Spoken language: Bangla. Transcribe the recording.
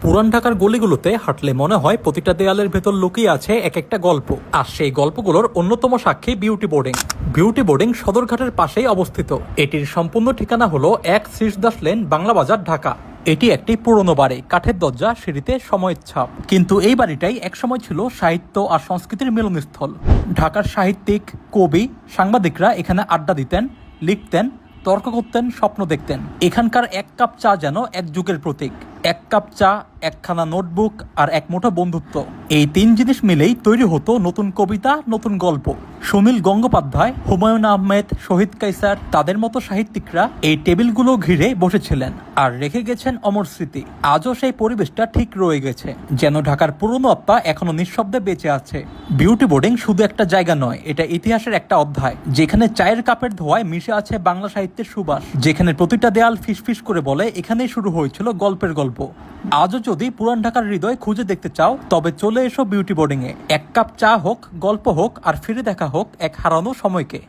পুরান ঢাকার গলিগুলোতে হাঁটলে মনে হয় প্রতিটা দেয়ালের ভেতর লুকিয়ে আছে এক একটা গল্প। আর সেই গল্পগুলোর অন্যতম সাক্ষী বিউটি বোর্ডিং। বিউটি বোর্ডিং সদরঘাটের পাশেই অবস্থিত। এটির সম্পূর্ণ ঠিকানা হলো ১ শ্রীশদাস লেন, বাংলা বাজার, ঢাকা। এটি একটি পুরনো বাড়ি, কাঠের দরজা, সিঁড়িতে সময়ের ছাপ। কিন্তু এই বাড়িটাই একসময় ছিল সাহিত্য আর সংস্কৃতির মিলনস্থল। ঢাকার সাহিত্যিক, কবি, সাংবাদিকরা এখানে আড্ডা দিতেন, লিখতেন, তর্ক করতেন, স্বপ্ন দেখতেন। এখানকার এক কাপ চা যেন এক যুগের প্রতীক। এক কাপ চা, একখানা নোটবুক আর এক মুঠো বন্ধুত্ব, এই তিন জিনিস মিলেই তৈরি হতো নতুন কবিতা, নতুন গল্প। সুনীল গঙ্গোপাধ্যায়, হুমায়ুন আহমেদ, শহীদ কায়সার, তাদের মতো সাহিত্যিকরা এই টেবিলগুলো ঘিরে বসেছিলেন আর রেখে গেছেন অমর স্মৃতি। আজও সেই পরিবেশটা ঠিক রয়ে গেছে, যেন ঢাকার পুরনো আত্মা এখনো নিঃশব্দে বেঁচে আছে। বিউটি বোর্ডিং শুধু একটা জায়গা নয়, এটা ইতিহাসের একটা অধ্যায়, যেখানে চায়ের কাপের ধোঁয়ায় মিশে আছে বাংলা সাহিত্যের সুবাস, যেখানে প্রতিটা দেয়াল ফিসফিস করে বলে এখানেই শুরু হয়েছিল গল্পের গল্প। আজও যদি পুরান ঢাকার হৃদয় খুঁজে দেখতে চাও, তবে চলে এসো বিউটি বোর্ডিং এ। এক কাপ চা হোক, গল্প হোক, আর ফিরে দেখা হোক এক হারানো সময়কে।